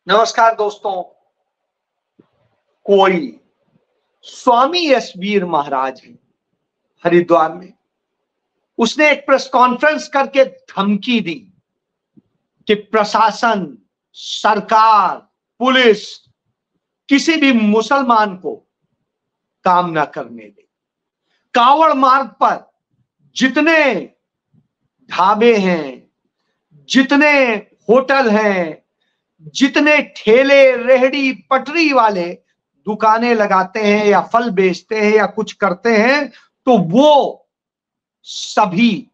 नमस्कार दोस्तों। कोई स्वामी यशवीर महाराज है हरिद्वार में। उसने एक प्रेस कॉन्फ्रेंस करके धमकी दी कि प्रशासन, सरकार, पुलिस किसी भी मुसलमान को काम ना करने दे। कांवड़ मार्ग पर जितने ढाबे हैं, जितने होटल हैं, जितने ठेले, रेहड़ी, पटरी वाले दुकानें लगाते हैं या फल बेचते हैं या कुछ करते हैं, तो वो सभी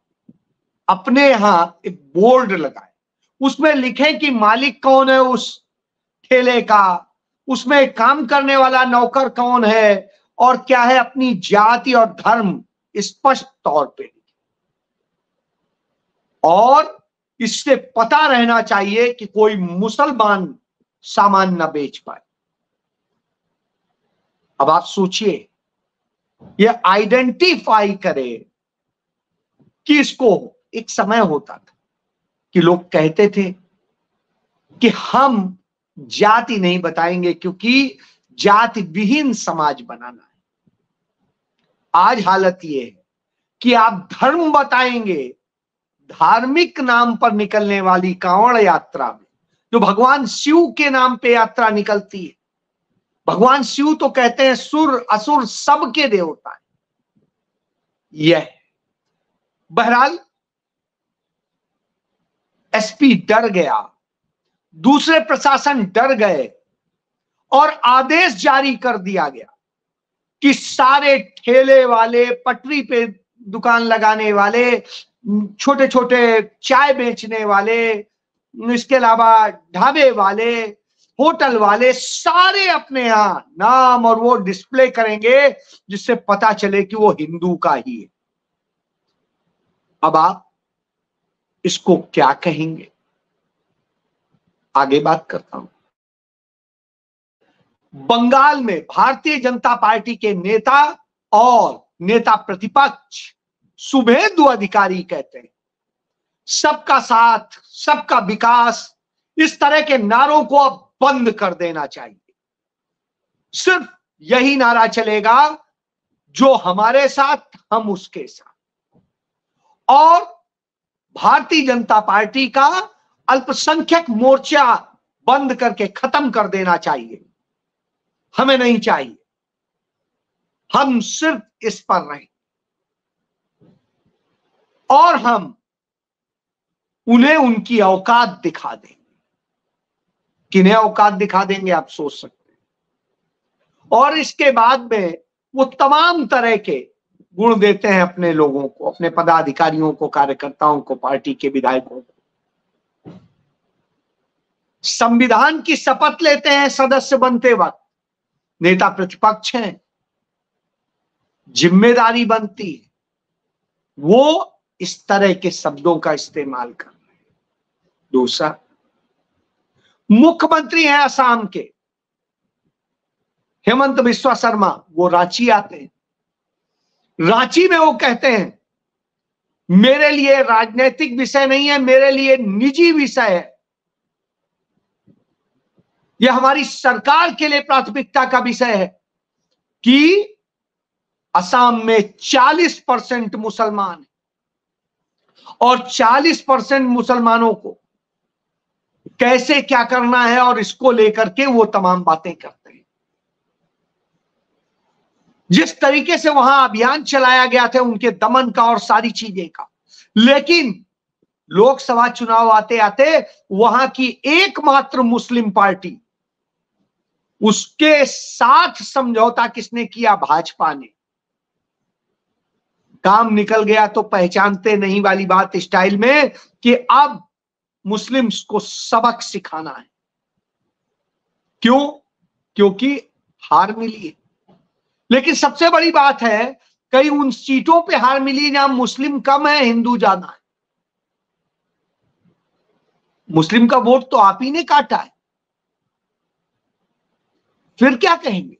अपने यहां एक बोर्ड लगाए, उसमें लिखे कि मालिक कौन है उस ठेले का, उसमें काम करने वाला नौकर कौन है और क्या है, अपनी जाति और धर्म स्पष्ट तौर पे लिखे। और इससे पता रहना चाहिए कि कोई मुसलमान सामान ना बेच पाए। अब आप सोचिए, यह आइडेंटिफाई करे कि इसको, एक समय होता था कि लोग कहते थे कि हम जाति नहीं बताएंगे क्योंकि जाति विहीन समाज बनाना है। आज हालत यह है कि आप धर्म बताएंगे। धार्मिक नाम पर निकलने वाली कांवड़ यात्रा में जो भगवान शिव के नाम पे यात्रा निकलती है, भगवान शिव तो कहते हैं सुर असुर सबके देवता है। यह बहरहाल एसपी डर गया, दूसरे प्रशासन डर गए और आदेश जारी कर दिया गया कि सारे ठेले वाले, पटरी पे दुकान लगाने वाले, छोटे छोटे चाय बेचने वाले, इसके अलावा ढाबे वाले, होटल वाले, सारे अपने यहां नाम और वो डिस्प्ले करेंगे जिससे पता चले कि वो हिंदू का ही है। अब आप इसको क्या कहेंगे? आगे बात करता हूं। बंगाल में भारतीय जनता पार्टी के नेता और नेता प्रतिपक्ष शुभेंदु अधिकारी कहते हैं सबका साथ, सबका विकास, इस तरह के नारों को अब बंद कर देना चाहिए। सिर्फ यही नारा चलेगा, जो हमारे साथ हम उसके साथ। और भारतीय जनता पार्टी का अल्पसंख्यक मोर्चा बंद करके खत्म कर देना चाहिए। हमें नहीं चाहिए, हम सिर्फ इस पर रहें और हम उन्हें उनकी औकात दिखा देंगे। किन्हें औकात दिखा देंगे आप सोच सकते हैं। और इसके बाद में वो तमाम तरह के गुण देते हैं अपने लोगों को, अपने पदाधिकारियों को, कार्यकर्ताओं को, पार्टी के विधायकों को। संविधान की शपथ लेते हैं सदस्य बनते वक्त, नेता प्रतिपक्ष हैं, जिम्मेदारी बनती है, वो इस तरह के शब्दों का इस्तेमाल कर रहे हैं। दूसरा, मुख्यमंत्री हैं असम के हेमंत बिस्वा शर्मा, वो रांची आते हैं। रांची में वो कहते हैं मेरे लिए राजनीतिक विषय नहीं है, मेरे लिए निजी विषय है। यह हमारी सरकार के लिए प्राथमिकता का विषय है कि असम में 40% मुसलमान हैं और 40% मुसलमानों को कैसे क्या करना है और इसको लेकर के वो तमाम बातें करते हैं। जिस तरीके से वहां अभियान चलाया गया था उनके दमन का और सारी चीजें का, लेकिन लोकसभा चुनाव आते आते वहां की एकमात्र मुस्लिम पार्टी, उसके साथ समझौता किसने किया? भाजपा ने। काम निकल गया तो पहचानते नहीं वाली बात स्टाइल में कि अब मुस्लिम्स को सबक सिखाना है। क्यों? क्योंकि हार मिली है। लेकिन सबसे बड़ी बात है, कई उन सीटों पे हार मिली जहां मुस्लिम कम है, हिंदू ज्यादा है। मुस्लिम का वोट तो आप ही ने काटा है, फिर क्या कहेंगे?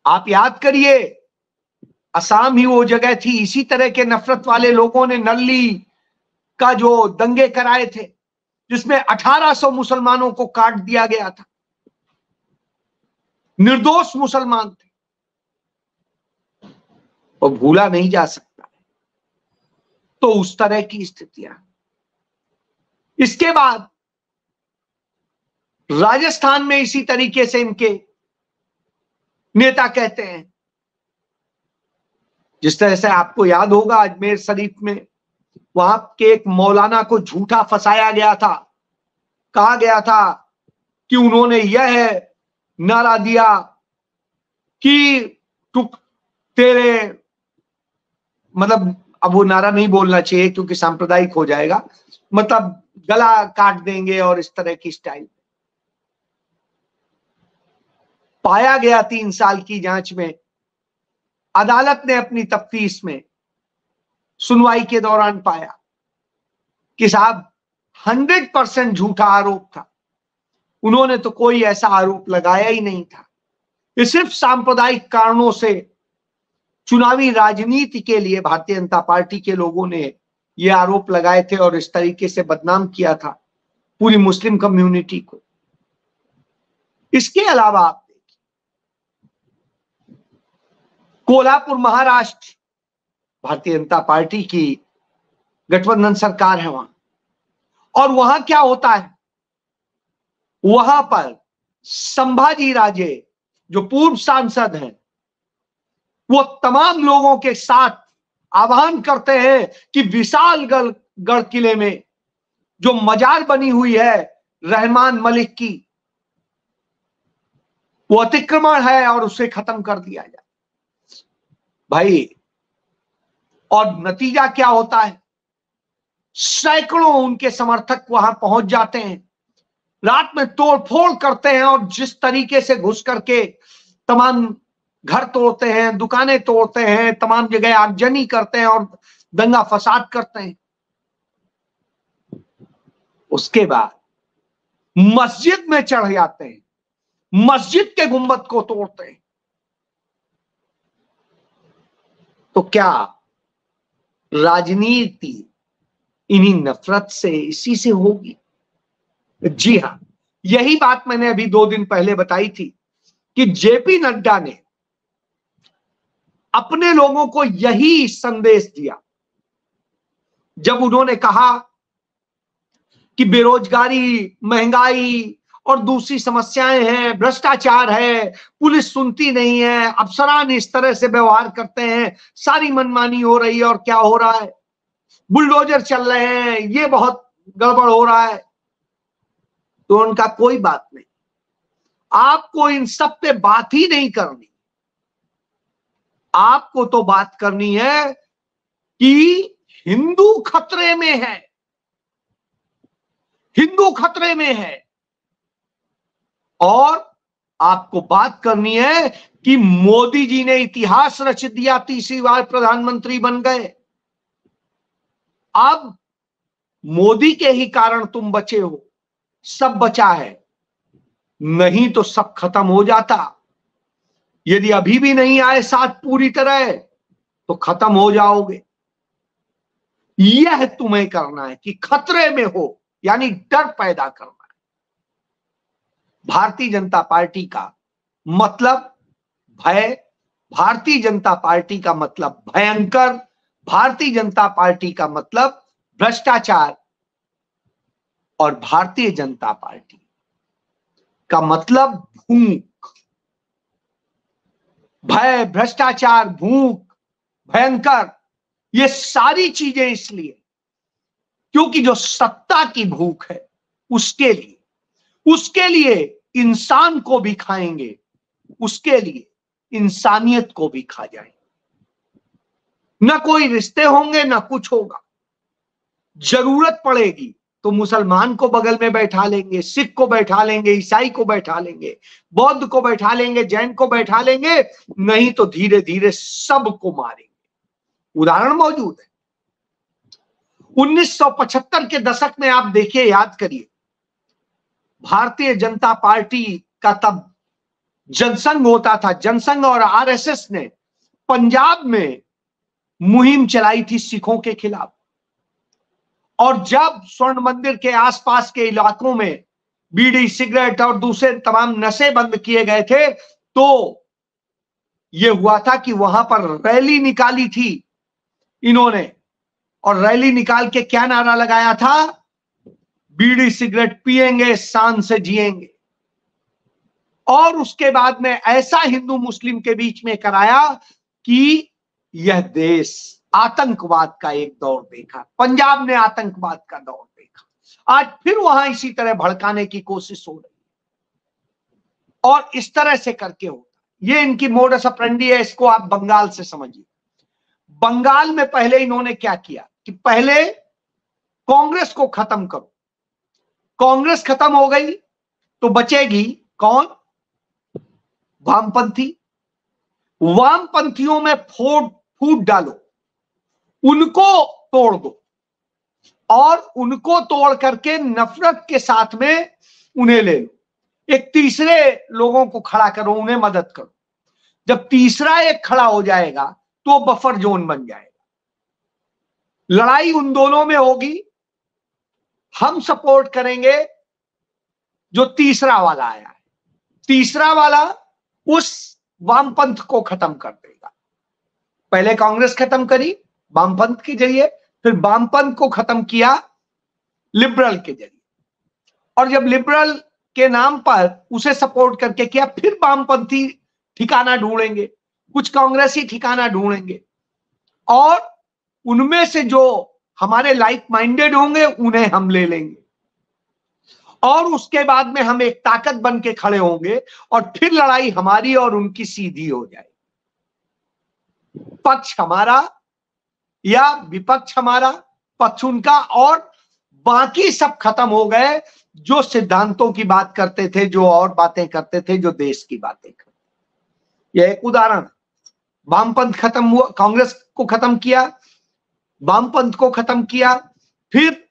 आप याद करिए, असम ही वो जगह थी, इसी तरह के नफरत वाले लोगों ने नल्ली का जो दंगे कराए थे, जिसमें 1800 मुसलमानों को काट दिया गया था, निर्दोष मुसलमान थे, और भूला नहीं जा सकता। तो उस तरह की स्थितियां। इसके बाद राजस्थान में इसी तरीके से इनके नेता कहते हैं, जिस तरह से आपको याद होगा अजमेर शरीफ में वहां के एक मौलाना को झूठा फंसाया गया था, कहा गया था कि उन्होंने यह नारा दिया कि तेरे, मतलब अब वो नारा नहीं बोलना चाहिए क्योंकि सांप्रदायिक हो जाएगा, मतलब गला काट देंगे और इस तरह की स्टाइल। पाया गया 3 साल की जांच में, अदालत ने अपनी तफ्तीश में सुनवाई के दौरान पाया कि साहब 100% झूठा आरोप था, उन्होंने तो कोई ऐसा आरोप लगाया ही नहीं था। ये सिर्फ सांप्रदायिक कारणों से चुनावी राजनीति के लिए भारतीय जनता पार्टी के लोगों ने ये आरोप लगाए थे और इस तरीके से बदनाम किया था पूरी मुस्लिम कम्युनिटी को। इसके अलावा आप देखिए, कोल्हापुर महाराष्ट्र, भारतीय जनता पार्टी की गठबंधन सरकार है वहां, और वहां क्या होता है, वहां पर संभाजी राजे जो पूर्व सांसद हैं, वो तमाम लोगों के साथ आह्वान करते हैं कि विशालगढ़ किले में जो मजार बनी हुई है रहमान मलिक की, वो अतिक्रमण है और उसे खत्म कर दिया जाए। भाई, और नतीजा क्या होता है, सैकड़ों उनके समर्थक वहां पहुंच जाते हैं, रात में तोड़फोड़ करते हैं और जिस तरीके से घुस करके तमाम घर तोड़ते हैं, दुकानें तोड़ते हैं, तमाम जगह आगजनी करते हैं और दंगा फसाद करते हैं। उसके बाद मस्जिद में चढ़ जाते हैं, मस्जिद के गुंबद को तोड़ते हैं। तो क्या राजनीति इन्हीं नफरत से, इसी से होगी? जी हां, यही बात मैंने अभी 2 दिन पहले बताई थी कि जेपी नड्डा ने अपने लोगों को यही संदेश दिया जब उन्होंने कहा कि बेरोजगारी, महंगाई और दूसरी समस्याएं हैं, भ्रष्टाचार है, पुलिस सुनती नहीं है, अफसरान इस तरह से व्यवहार करते हैं, सारी मनमानी हो रही है और क्या हो रहा है, बुलडोजर चल रहे हैं, ये बहुत गड़बड़ हो रहा है। तो उनका कोई बात नहीं, आपको इन सब पे बात ही नहीं करनी, आपको तो बात करनी है कि हिंदू खतरे में है, हिंदू खतरे में है, और आपको बात करनी है कि मोदी जी ने इतिहास रच दिया, 3री बार प्रधानमंत्री बन गए। अब मोदी के ही कारण तुम बचे हो, सब बचा है, नहीं तो सब खत्म हो जाता। यदि अभी भी नहीं आए साथ पूरी तरह तो खत्म हो जाओगे। यह तुम्हें करना है कि खतरे में हो, यानी डर पैदा करना है। भारतीय जनता पार्टी का मतलब भय, भारतीय जनता पार्टी का मतलब भयंकर, भारतीय जनता पार्टी का मतलब भ्रष्टाचार, और भारतीय जनता पार्टी का मतलब भूख। भय, भ्रष्टाचार, भूख, भयंकर, ये सारी चीजें इसलिए क्योंकि जो सत्ता की भूख है उसके लिए इंसान को भी खाएंगे, उसके लिए इंसानियत को भी खा जाएंगे। ना कोई रिश्ते होंगे, ना कुछ होगा। जरूरत पड़ेगी तो मुसलमान को बगल में बैठा लेंगे, सिख को बैठा लेंगे, ईसाई को बैठा लेंगे, बौद्ध को बैठा लेंगे, जैन को बैठा लेंगे, नहीं तो धीरे धीरे सबको मारेंगे। उदाहरण मौजूद है। 1975 के दशक में आप देखिए, याद करिए, भारतीय जनता पार्टी का तब जनसंघ होता था। जनसंघ और आरएसएस ने पंजाब में मुहिम चलाई थी सिखों के खिलाफ, और जब स्वर्ण मंदिर के आसपास के इलाकों में बीड़ी, सिगरेट और दूसरे तमाम नशे बंद किए गए थे, तो यह हुआ था कि वहां पर रैली निकाली थी इन्होंने, और रैली निकाल के क्या नारा लगाया था? बीड़ी सिगरेट पिएंगे, शान से जिएंगे। और उसके बाद में ऐसा हिंदू मुस्लिम के बीच में कराया कि यह देश आतंकवाद का एक दौर देखा, पंजाब ने आतंकवाद का दौर देखा। आज फिर वहां इसी तरह भड़काने की कोशिश हो रही है, और इस तरह से करके होता। ये इनकी मोडस ऑपरेंडी है, इसको आप बंगाल से समझिए। बंगाल में पहले इन्होंने क्या किया कि पहले कांग्रेस को खत्म करो। कांग्रेस खत्म हो गई तो बचेगी कौन? वामपंथी। वामपंथियों में फूट डालो, उनको तोड़ दो, और उनको तोड़ करके नफरत के साथ में उन्हें ले लो। एक तीसरे लोगों को खड़ा करो, उन्हें मदद करो। जब तीसरा एक खड़ा हो जाएगा तो बफर जोन बन जाएगा। लड़ाई उन दोनों में होगी। हम सपोर्ट करेंगे जो तीसरा वाला आया है। तीसरा वाला उस वामपंथ को खत्म कर देगा। पहले कांग्रेस खत्म करी वामपंथ के जरिए, फिर वामपंथ को खत्म किया लिबरल के जरिए, और जब लिबरल के नाम पर उसे सपोर्ट करके किया, फिर वामपंथी ठिकाना ढूंढेंगे, कुछ कांग्रेसी ठिकाना ढूंढेंगे, और उनमें से जो हमारे लाइक माइंडेड होंगे उन्हें हम ले लेंगे, और उसके बाद में हम एक ताकत बन के खड़े होंगे, और फिर लड़ाई हमारी और उनकी सीधी हो जाएगी। पक्ष हमारा या विपक्ष हमारा, पक्ष उनका, और बाकी सब खत्म हो गए जो सिद्धांतों की बात करते थे, जो और बातें करते थे, जो देश की बातें करते। यह एक उदाहरण। वामपंथ खत्म हुआ, कांग्रेस को खत्म किया, वामपंथ को खत्म किया, फिर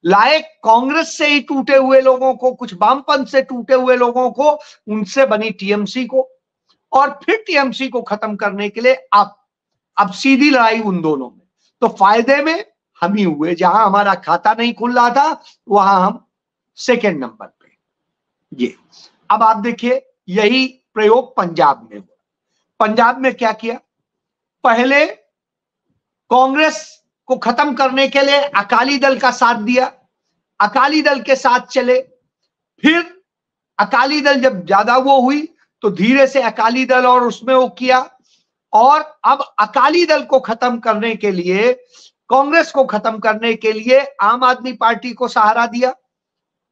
लाए कांग्रेस से ही टूटे हुए लोगों को, कुछ वामपंथ से टूटे हुए लोगों को, उनसे बनी टीएमसी को, और फिर टीएमसी को खत्म करने के लिए अब सीधी लड़ाई उन दोनों में। तो फायदे में हम ही हुए। जहां हमारा खाता नहीं खुल रहा था वहां हम सेकेंड नंबर पे। ये अब आप देखिए, यही प्रयोग पंजाब में हुआ। पंजाब में क्या किया? पहले कांग्रेस को खत्म करने के लिए अकाली दल का साथ दिया, अकाली दल के साथ चले। फिर अकाली दल जब ज्यादा वो हुई तो धीरे से अकाली दल और उसमें वो किया, और अब अकाली दल को खत्म करने के लिए, कांग्रेस को खत्म करने के लिए आम आदमी पार्टी को सहारा दिया।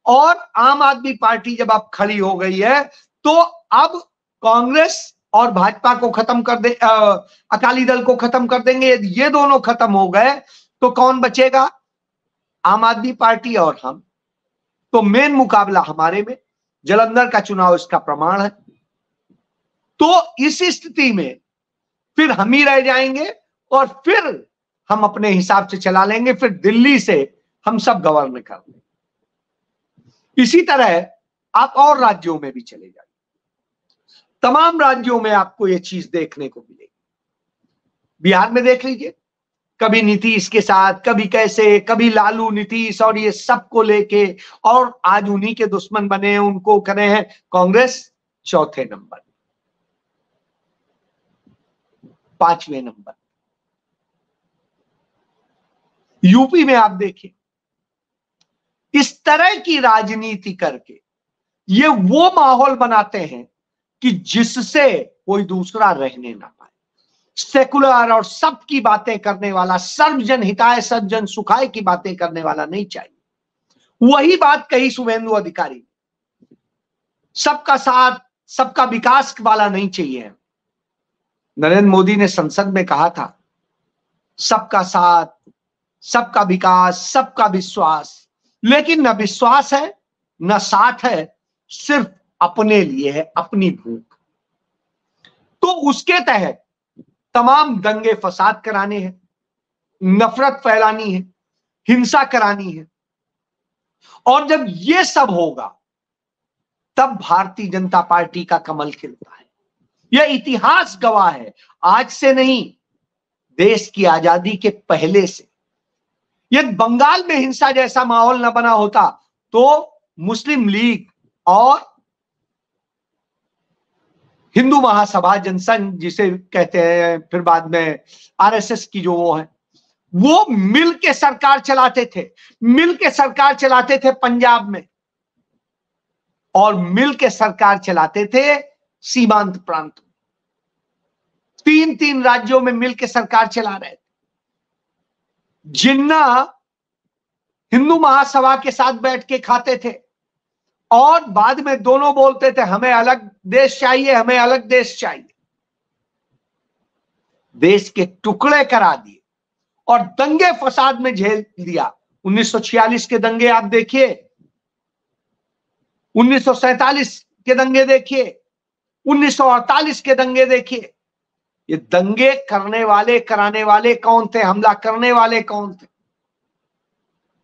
और आम आदमी पार्टी जब अब खड़ी हो गई है तो अब कांग्रेस और भाजपा को खत्म कर दे, अकाली दल को खत्म कर देंगे। यदि ये दोनों खत्म हो गए तो कौन बचेगा? आम आदमी पार्टी और हम। तो मेन मुकाबला हमारे में, जालंधर का चुनाव इसका प्रमाण है। तो इस स्थिति में फिर हम ही रह जाएंगे, और फिर हम अपने हिसाब से चला लेंगे। फिर दिल्ली से हम सब गवर्न कर लेंगे। इसी तरह आप और राज्यों में भी चले जाइए, तमाम राज्यों में आपको यह चीज देखने को मिलेगी। बिहार में देख लीजिए, कभी नीतीश के साथ, कभी कैसे, कभी लालू नीतीश, और ये सबको लेके, और आज उन्हीं के दुश्मन बने हैं, उनको करे हैं कांग्रेस चौथे नंबर, 5वें नंबर। यूपी में आप देखिए, इस तरह की राजनीति करके ये वो माहौल बनाते हैं कि जिससे कोई दूसरा रहने ना पाए। सेकुलर और सबकी बातें करने वाला, सर्वजन हिताय सज्जन सुखाय की बातें करने वाला नहीं चाहिए। वही बात कही शुभेंदु अधिकारी, सबका साथ सबका विकास वाला नहीं चाहिए। नरेंद्र मोदी ने संसद में कहा था, सबका साथ, सबका विकास, सबका विश्वास, लेकिन न विश्वास है न साथ है, सिर्फ अपने लिए है, अपनी भूख। तो उसके तहत तमाम दंगे फसाद कराने हैं, नफरत फैलानी है, हिंसा करानी है। और जब ये सब होगा तब भारतीय जनता पार्टी का कमल खिलता है। यह इतिहास गवाह है, आज से नहीं, देश की आजादी के पहले से। यदि बंगाल में हिंसा जैसा माहौल न बना होता तो मुस्लिम लीग और हिंदू महासभा जनसंघ जिसे कहते हैं, फिर बाद में आरएसएस की जो वो है, वो मिल के सरकार चलाते थे, मिल के सरकार चलाते थे पंजाब में, और मिल के सरकार चलाते थे सीमांत प्रांतों, तीन तीन राज्यों में मिल के सरकार चला रहे थे। जिन्ना हिंदू महासभा के साथ बैठ के खाते थे और बाद में दोनों बोलते थे हमें अलग देश चाहिए, हमें अलग देश चाहिए। देश के टुकड़े करा दिए और दंगे फसाद में झेल दिया। 1946 के दंगे आप देखिए, 1947 के दंगे देखिए, 1948 के दंगे देखिए। ये दंगे करने वाले, कराने वाले कौन थे, हमला करने वाले कौन थे?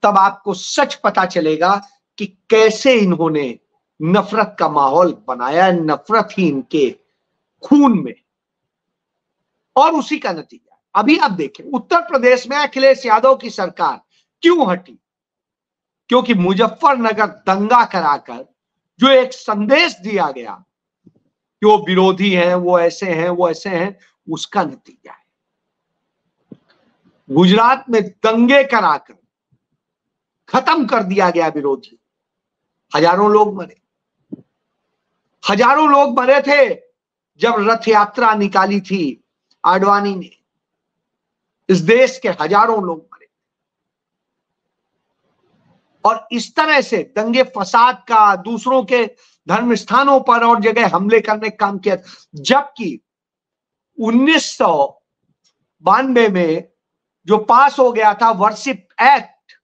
तब आपको सच पता चलेगा कि कैसे इन्होंने नफरत का माहौल बनाया, नफरत ही इनके खून में, और उसी का नतीजा अभी आप देखें। उत्तर प्रदेश में अखिलेश यादव की सरकार क्यों हटी? क्योंकि मुजफ्फरनगर दंगा कराकर जो एक संदेश दिया गया कि वो विरोधी हैं, वो ऐसे हैं, वो ऐसे हैं, उसका नतीजा है। गुजरात में दंगे कराकर खत्म कर दिया गया विरोधी, हजारों लोग मरे, हजारों लोग मरे थे जब रथ यात्रा निकाली थी आडवाणी ने। इस देश के हजारों लोग मरे, और इस तरह से दंगे फसाद का, दूसरों के धर्म स्थानों पर और जगह हमले करने का काम किया। जबकि 1992 में जो पास हो गया था वर्शिप एक्ट,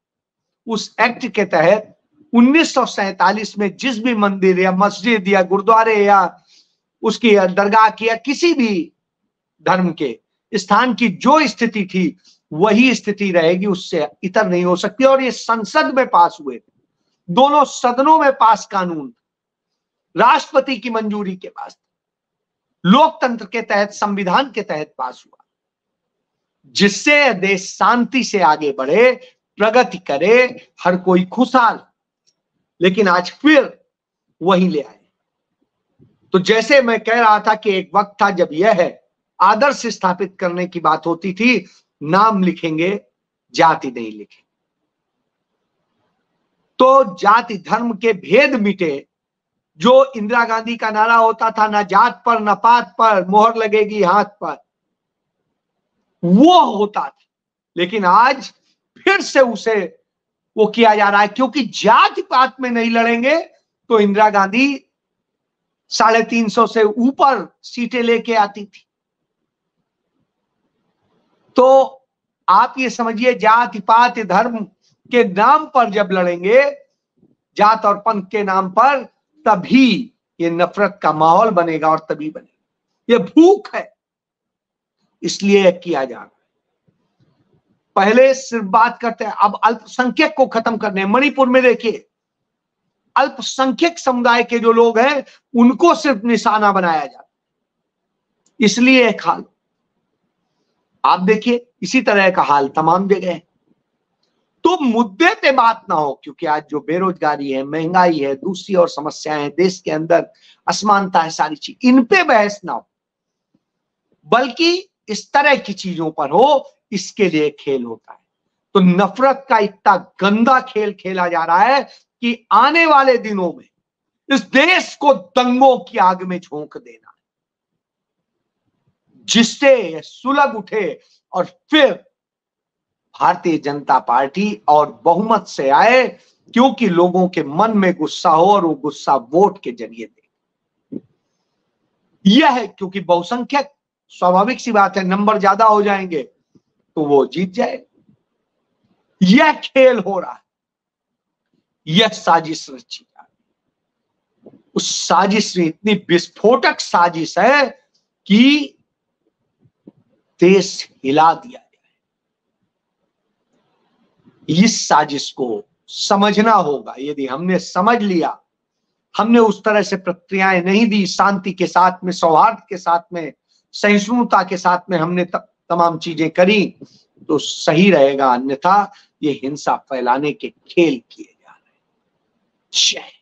उस एक्ट के तहत 1947 में जिस भी मंदिर या मस्जिद या गुरुद्वारे या उसकी दरगाह की या किसी भी धर्म के स्थान की जो स्थिति थी वही स्थिति रहेगी, उससे इतर नहीं हो सकती। और ये संसद में पास हुए, दोनों सदनों में पास कानून, राष्ट्रपति की मंजूरी के बाद लोकतंत्र के तहत, संविधान के तहत पास हुआ, जिससे देश शांति से आगे बढ़े, प्रगति करे, हर कोई खुशहाल। लेकिन आज फिर वही ले आए। तो जैसे मैं कह रहा था कि एक वक्त था जब यह है आदर्श स्थापित करने की बात होती थी, नाम लिखेंगे, जाति नहीं लिखेंगे। तो जाति धर्म के भेद मिटे। जो इंदिरा गांधी का नारा होता था, ना जात पर ना पात पर मोहर लगेगी हाथ पर, वो होता था। लेकिन आज फिर से उसे वो किया जा रहा है, क्योंकि जाति पात में नहीं लड़ेंगे तो इंदिरा गांधी 350 से ऊपर सीटें लेके आती थी। तो आप ये समझिए, जाति पात धर्म के नाम पर जब लड़ेंगे, जात और पंथ के नाम पर, तभी ये नफरत का माहौल बनेगा और तभी बनेगा। ये भूख है, इसलिए किया जा रहा है। पहले सिर्फ बात करते हैं, अब अल्पसंख्यक को खत्म करने। मणिपुर में देखिए, अल्पसंख्यक समुदाय के जो लोग हैं उनको सिर्फ निशाना बनाया जाता है, इसलिए एक हाल। आप देखिए इसी तरह का हाल तमाम जगह है। तो मुद्दे पे बात ना हो, क्योंकि आज जो बेरोजगारी है, महंगाई है, दूसरी और समस्याएं हैं, देश के अंदर असमानता है, सारी चीज, इन पे बहस ना हो, बल्कि इस तरह की चीजों पर हो। इसके लिए खेल होता है। तो नफरत का इतना गंदा खेल खेला जा रहा है कि आने वाले दिनों में इस देश को दंगों की आग में झोंक देना, जिससे सुलग उठे और फिर भारतीय जनता पार्टी और बहुमत से आए, क्योंकि लोगों के मन में गुस्सा हो और वो गुस्सा वोट के जरिए दे। यह है, क्योंकि बहुसंख्यक, स्वाभाविक सी बात है, नंबर ज्यादा हो जाएंगे तो वो जीत जाए। यह खेल हो रहा है, यह साजिश रची जा रही है। उस साजिश में इतनी विस्फोटक साजिश है कि देश हिला दिया गया है। इस साजिश को समझना होगा। यदि हमने समझ लिया, हमने उस तरह से प्रक्रियाएं नहीं दी, शांति के साथ में, सौहार्द के साथ में, सहिष्णुता के साथ में हमने तमाम चीजें करी, तो सही रहेगा। अन्यथा ये हिंसा फैलाने के खेल किए जा रहे हैं। जय